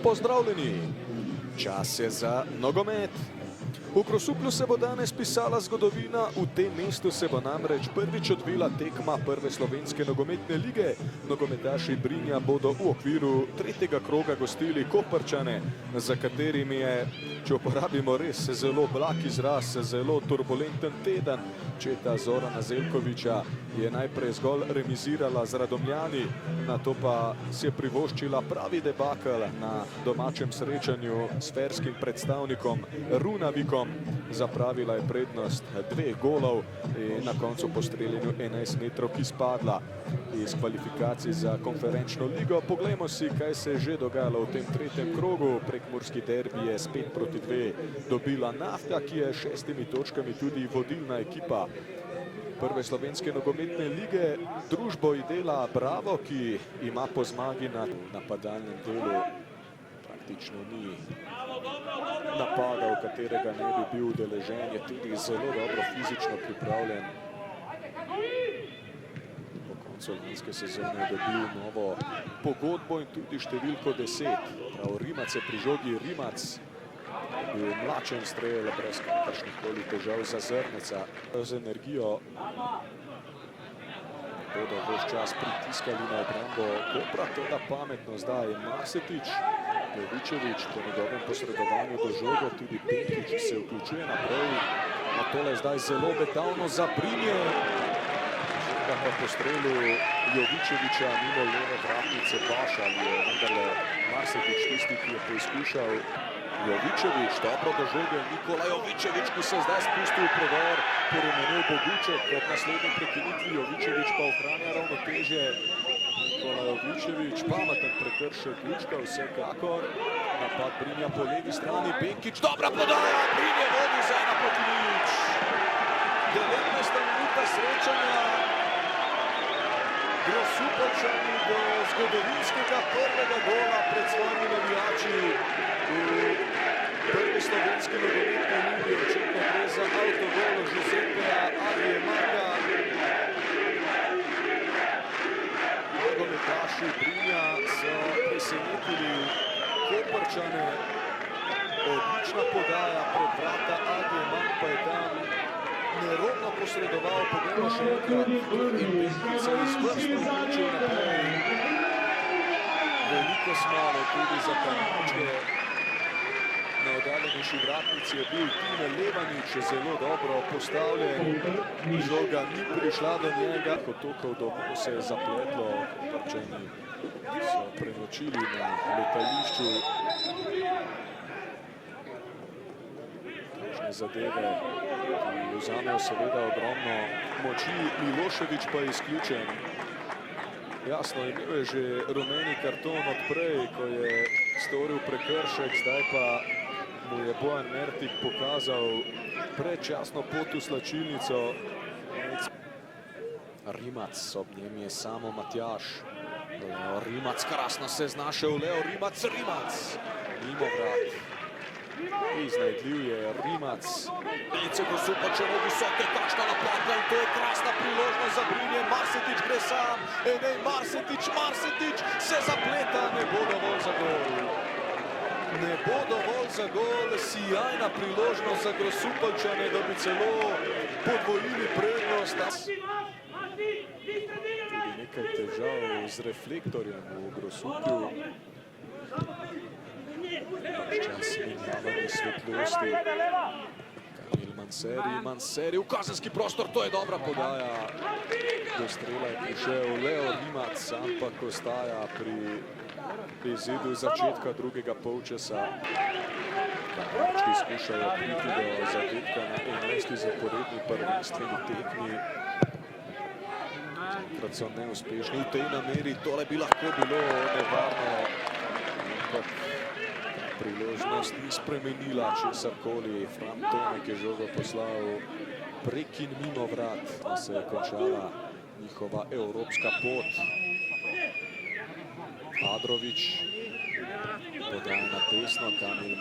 pozdravljeni. Čas je za nogomet. V Grosuplju se bo danes pisala zgodovina, v tem mestu se bo namreč prvič odvila tekma prve slovenske nogometne lige. Nogometaši Brinja bodo v okviru tretjega kroga gostili Koprčane, za katerimi je, če uporabimo res zelo blag izraz, zelo turbulenten teden. Četa Zorana Zeljkovića je najprej zgolj remizirala z Radomljani, nato pa si je privoščila pravi debakel na domačem srečanju s ferskim predstavnikom Runavikom. Zapravila je prednost 2 golov in na koncu po streljanju 11 metrovk izpadla iz kvalifikacij za konferenčno ligo. Poglejmo si, kaj se je že dogajalo v tem tretjem krogu. Prekmurski derbi je s 5-2 dobila Nafta, ki je 6 točkami tudi vodilna ekipa prve slovenske nogometne lige. Družbo ji dela Bravo, ki ima po zmagi na napadalnem delu praktično ni napada, v katerega ne bi bil udeležen, je tudi zelo dobro fizično pripravljen. Po koncu lanske sezone je dobil novo pogodbo in tudi številko 10. Prav Rimac je pri žogi. Rimac je bil mlačen strel, brez kakršnihkoli težav za Zrneca. Z energijo bodo ves čas pritiskali na obrambo Kopra, toda pametno zdaj Marsetič. Jovičević po njegovem posredovanju do žogo, tudi Penkić se vključuje naprej. A tole zdaj zelo betavno za Brinje. Žoga pa po strelu Jovičevića mimo leve vratnice Baša, ali je vendarle Marsetič tisti, ki je poizkušal. Jovičević, dobro do žoge, Nikola Jovičević, ki se zdaj spustil v prodor, porumenil Boguček, ob naslednjem prekinitvi Jovičević pa ohranja ravnotežje. Nikola Jovičević, pameten prekršek Lučka, vsekakor. Napad Brinja po levi strani, Penkić, dobra podaja, Brinje vodi za 1-0. 19. minuta srečanja. Grosupeljčani do zgodovinskega prvega gola pred svojimi navijači v prvi slovenski nogometni ligi. Očitno gre za avtogol Giuseppeja Adriemaga. Nogometaši Brinja so presenetili Koprčane. Odlična podaja pred vrata, Adriemag pa je tam nerodno posredoval. Poglejmo še enkrat in Penkić se izvrstno vključil naprej. Veliko smole tudi za Kančke. Na oddaljenejši vratnici je bil Tine Levanič zelo dobro postavljen. Žoga ni prišla do njega. Ko tokov domov se je zapletlo, Koprčani so prenočili na letališču. Takšne zadeve, ki vzamejo seveda ogromno moči. Milošević pa je izključen. Jasno, imel je že rumeni karton odprej, ko je storil prekršek, zdaj pa mu je Bojan Mertik pokazal predčasno pot v slačilnico. Rimac, ob njem je samo Matjaž. Leo Rimac, krasno se je znašel, Leo Rimac, mimo vrat. Iznajdljiv je Rimac. Lice Grosupeljčanov visoke, kakšna napadka in to je krasna priložnost za Brinje. Marsetič gre sam, Enej Marsetič se zapleta, ne bo dovolj za gol. Ne bo dovolj za gol, sijajna priložnost za Grosupeljčane, da bi celo podvojili prednost. Tudi nekaj težav z reflektorjem v Grosuplju. Čas menjavanja svetlosti. Kamil Manseri v kazenski prostor, to je dobra podaja. Do strela je prišel Leo Rimac, ampak ostaja pri izidu začetka drugega polčasa. Kančki skušajo priti do zadetka na 11. zaporedni prvenstveni tekmi. Takrat so neuspešni v tej nameri, tole bi lahko bilo nevarno, ampak priložnost ni spremenila česarkoli. Fran Tomek je žogo poslal prek in mimo vrat, da se je končala njihova evropska pot. Adrović podaja na desno, Kamil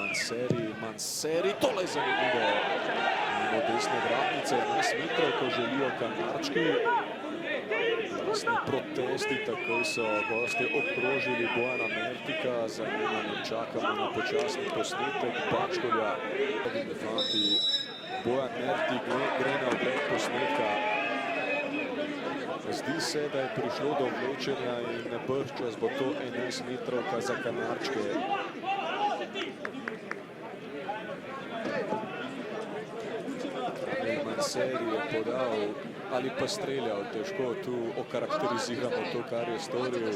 Manseri, tole je zanimivo. Mimo desne vratnice, 11 metrov, ko želijo Kanarčki. glasni protesti, takoj so gosti obkrožili Bojana Mertika, za njim čakamo na počasni posnetek Bačkolja. Fanti, Bojan Mertik gre na ogled posnetka. Zdi se, da je prišlo do vlečenja in bržčas bo to 11 metrovka za Kanarčke. Manseri je podal ali pa streljal, težko tu okarakteriziramo to, kar je storil.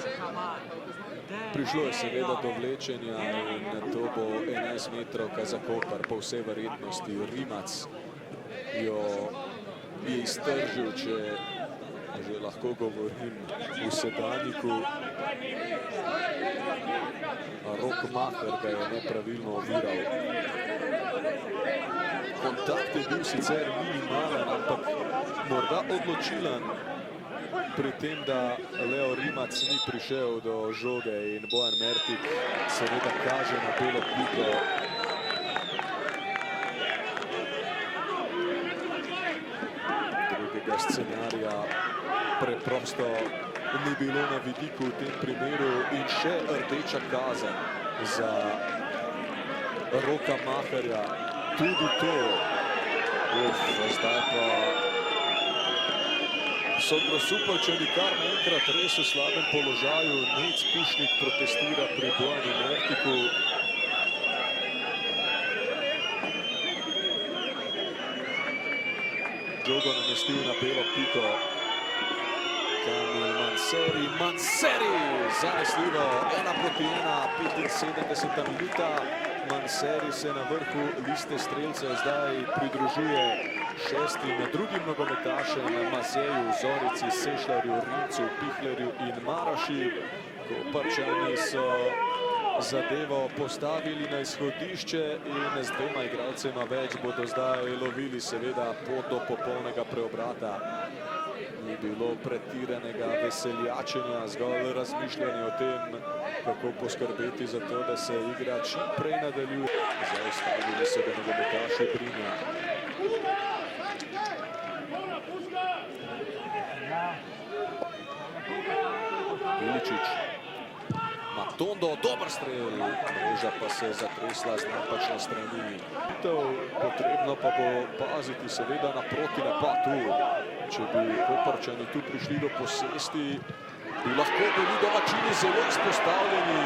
Prišlo je seveda do vlečenja in to bo 11 metrovka za Koper, po vsej verjetnosti. Rimac jo je iztržil, če že lahko govorim v sedanjiku. Rok Maher ga je nepravilno oviral. Kontakt je bil sicer minimalen, ampak morda odločilen pri tem, da Leo Rimac ni prišel do žoge in Bojan Mertik seveda kaže na belo piko. Drugega scenarija preprosto ni bilo na vidiku v tem primeru in še rdeča kazen za Roka Maherja. Tudi to. Zdaj pa so Grosupeljčani kar naenkrat res v slabem položaju. Nec Pušnik protestira pri Bojanu Mertiku. Žogo namestil na belo piko. Kamil Manseri, zanesljivo, 1:1, 75. minuta. Manseri se na vrhu liste strelcev zdaj pridružuje šestim drugim nogometašem, Mazeju, Zorici, Sešljarju, Rimcu, Pihlerju in Maraši. Koprčani so zadevo postavili na izhodišče in z dvema igralcema več bodo zdaj lovili seveda pot do popolnega preobrata. Ni bilo pretiranega veseljačenja, zgolj razmišljanje o tem, kako poskrbeti za to, da se igra čim prej nadaljuje. Zaustavili so ga nogometaši Brinja. Iličić. Matondo, dober strel. Mreža pa se je zatresla z napačne strani. Potrebno pa bo paziti seveda na protinapad tu. Če bi Koprčani tu prišli do posesti, bi lahko bili domačini zelo izpostavljeni.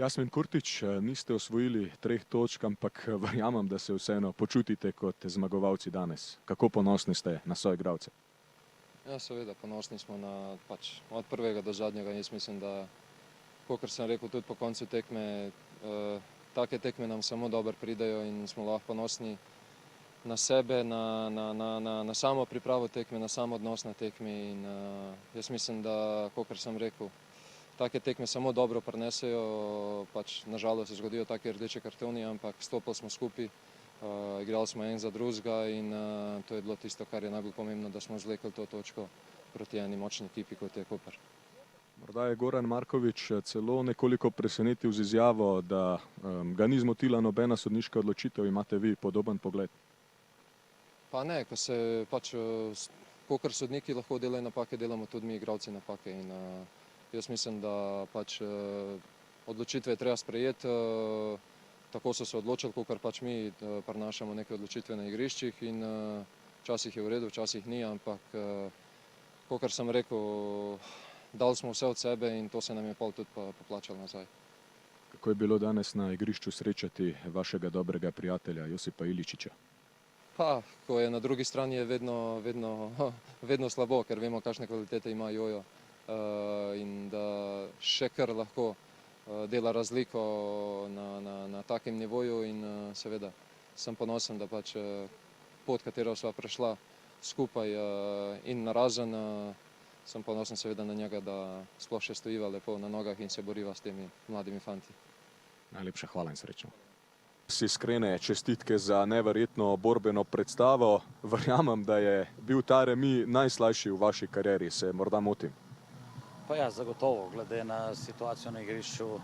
Jasmin Kurtić, niste osvojili 3 točk, ampak verjamem, da se vseeno počutite kot zmagovalci danes. Kako ponosni ste na svoje igralce? Ja, seveda, ponosni smo na od prvega do zadnjega. Jaz mislim, da, kakor sem rekel tudi po koncu tekme, take tekme nam samo dobro pridejo in smo lahko ponosni na sebe, na samo pripravo tekme, na sam odnos na tekmi. In jaz mislim, da, kakor sem rekel, take tekme samo dobro prinesejo, nažalost se zgodijo take rdeče kartoni, ampak stopili smo skupaj, igrali smo en za drugega in to je bilo tisto, kar je najbolj pomembno, da smo zvlekli to točko proti eni močni ekipi, kot je Koper. Morda je Goran Marković celo nekoliko presenetil z izjavo, da ga ni zmotila nobena sodniška odločitev. Imate vi podoben pogled? Pa ne, ko se kakor sodniki lahko delajo napake, delamo tudi mi igralci napake. In jaz mislim, da odločitve je treba sprejeti. Tako so se odločili, kakor mi prinašamo neke odločitve na igriščih in včasih je v redu, včasih ni, ampak kakor sem rekel, dali smo vse od sebe in to se nam je pol tudi poplačalo nazaj. Kako je bilo danes na igrišču srečati vašega dobrega prijatelja Josipa Iličića? Ko je na drugi strani, je vedno slabo, ker vemo, kakšne kvalitete ima Jojo in da še kar lahko dela razliko na takem nivoju in seveda sem ponosen, da pot, katero sva prešla skupaj in narazen, sem ponosen seveda na njega, da sploh še stojiva lepo na nogah in se boriva s temi mladimi fanti. Najlepša hvala in srečno. Iskrene čestitke za neverjetno borbeno predstavo. Verjamem, da je bil ta remi najslajši v vaši karieri, se morda motim. Pa ja, zagotovo, glede na situacijo na igrišču,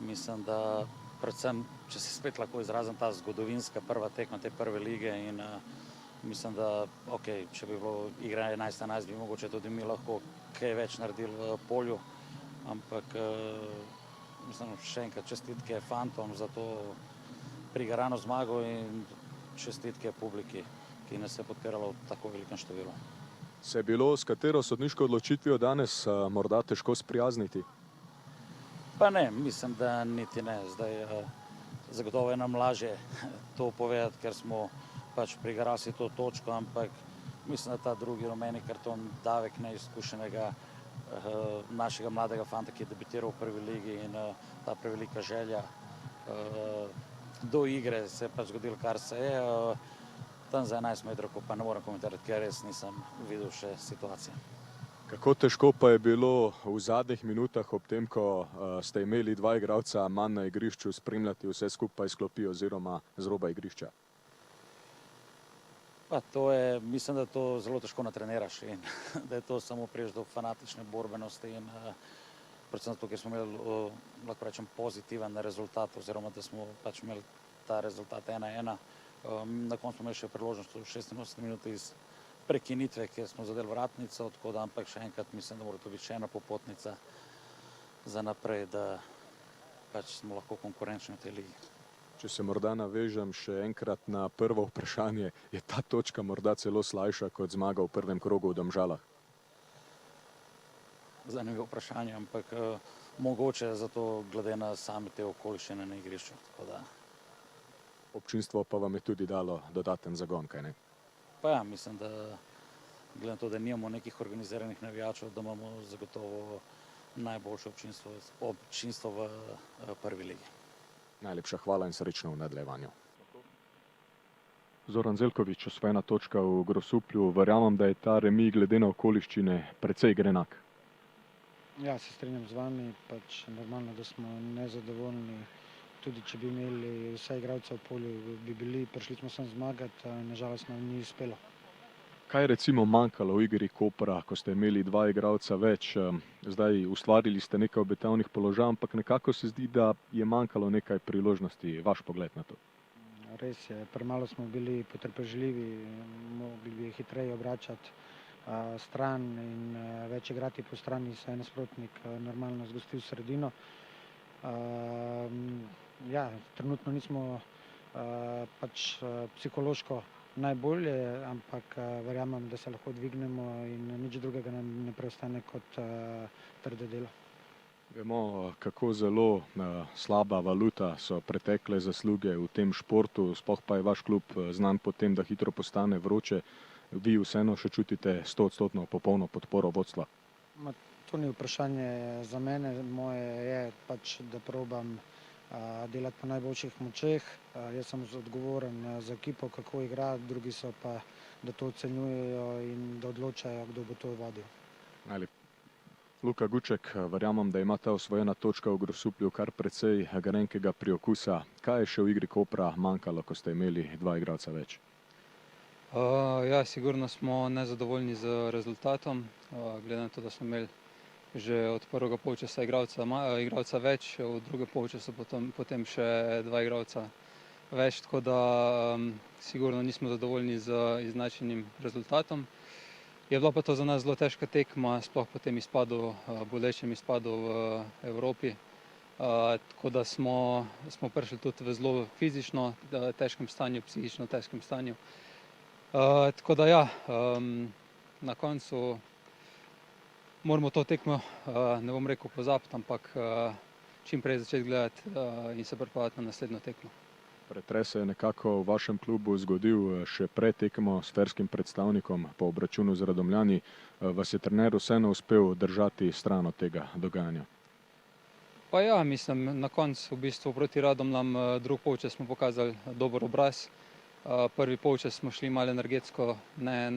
mislim, da predvsem, če se spet lahko izrazim, ta zgodovinska prva tekma te prve lige in mislim, da če bi bilo igra 11-11, bi mogoče tudi mi lahko kaj več naredili v polju, ampak mislim, še enkrat čestitke fantom za to prigarano zmago in čestitke publiki, ki nas je podpirala v tako velikem številu. Se je bilo s katero sodniško odločitvijo danes morda težko sprijazniti? Pa ne, mislim, da niti ne. Zdaj zagotovo je nam lažje to povedati, ker smo pač prigarali to točko, ampak mislim, da ta drugi rumeni karton davek neizkušenega našega mladega fanta, ki je debitiral v prvi ligi in ta prevelika želja do igre se je pač zgodilo, kar se je. Tam za 11 metrov pa ne morem komentirati, ker res nisem videl še situacije. Kako težko pa je bilo v zadnjih minutah ob tem, ko ste imeli dva igralca manj na igrišču, spremljati vse skupaj s klopi oziroma z roba igrišča? Pa mislim, da to zelo težko natreniraš in da je to samo priješ do fanatične borbenosti in predvsem zato, ker smo imeli, lahko rečem, pozitiven rezultat oziroma da smo pač imeli ta rezultat 1-1. Na koncu smo imeli še priložnost v 86 minut iz prekinitve, kjer smo zadeli vratnico, tako da, ampak še enkrat mislim, da mora to biti še ena popotnica za naprej, da pač smo lahko konkurenčni v tej ligi. Če se morda navežem še enkrat na prvo vprašanje, je ta točka morda celo slajša kot zmaga v prvem krogu v Domžalah? Zanimivo vprašanje, ampak mogoče zato glede na same te okoliščine na igrišču, tako da. Občinstvo pa vam je tudi dalo dodaten zagon, kaj ne? Pa ja, mislim, da glede na to, da nimamo nekih organiziranih navijačev, da imamo zagotovo najboljše občinstvo v prvi ligi. Najlepša hvala in srečno v nadaljevanju. Zoran Zeljković, osvojena točka v Grosuplju. Verjamem, da je ta remi glede na okoliščine precej grenak. Ja, se strinjam z vami, pač normalno, da smo nezadovoljni. Tudi če bi imeli vse igralce v polju, bi bili, prišli smo sem zmagati, nažalost nam ni uspelo. Kaj je recimo manjkalo v igri Kopra, ko ste imeli dva igralca več? Zdaj ustvarili ste nekaj obetavnih položajev, ampak nekako se zdi, da je manjkalo nekaj priložnosti. Vaš pogled na to? Res je, premalo smo bili potrpežljivi, mogli bi hitreje obračati stran in več igrati po strani, saj je nasprotnik normalno zgostil sredino. Ja, trenutno nismo pač psihološko najbolje, ampak verjamem, da se lahko dvignemo in nič drugega nam ne preostane kot trdo delo. Vemo, kako zelo slaba valuta so pretekle zasluge v tem športu, sploh pa je vaš klub znan po tem, da hitro postane vroče. Vi vseeno še čutite 100% popolno podporo vodstva? To ni vprašanje za mene, moje je pač, da probam delati po najboljših močeh. Jaz sem odgovoren za ekipo, kako igra, drugi so pa, da to ocenjujejo in da odločajo, kdo bo to vodil. Luka Guček, verjamem, da ima ta osvojena točka v Grosuplju kar precej grenkega priokusa. Kaj je še v igri Kopra manjkalo, ko ste imeli dva igralca več? Ja, sigurno smo nezadovoljni z rezultatom, glede na to, da smo imeli že od prvega polčasa igralca več, v drugem polčasu potem še dva igralca več, tako da sigurno nismo zadovoljni z izenačenim rezultatom. Je bila pa to za nas zelo težka tekma, sploh po tem izpadu, bolečem izpadu v Evropi, tako da smo prišli tudi v zelo fizično težkem stanju, psihično težkem stanju. Tako da ja, na koncu moramo to tekmo, ne bom rekel pozabiti, ampak čim prej začeti gledati in se pripraviti na naslednjo tekmo. Pretres se je nekako v vašem klubu zgodil še pred tekmo s ferskim predstavnikom po obračunu z Radomljani. Vas je trener vseeno uspel držati stran od tega dogajanja? Pa ja, mislim, na koncu v bistvu proti Radomljam drug polčas smo pokazali dober obraz. Prvi polčas smo šli malo energetsko ne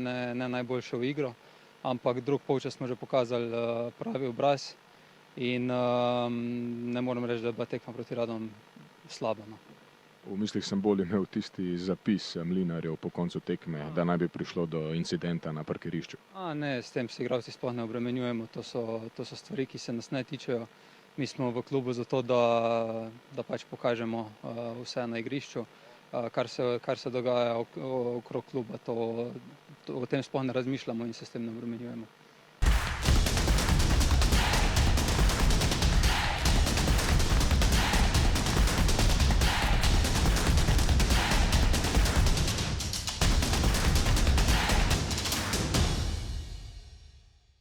najboljše v igro. ampak drug polčas smo že pokazali pravi obraz in ne morem reči, da je bila tekma proti Radom slaba. No. V mislih sem bolj imel tisti zapis Mlinarjev po koncu tekme, da naj bi prišlo do incidenta na parkirišču. Ne, s tem se igralci sploh ne obremenjujemo, to so stvari, ki se nas ne tičejo. Mi smo v klubu zato, da pač pokažemo vse na igrišču. Kar se dogaja okrog kluba, o tem sploh ne razmišljamo in se s tem ne obremenjujemo.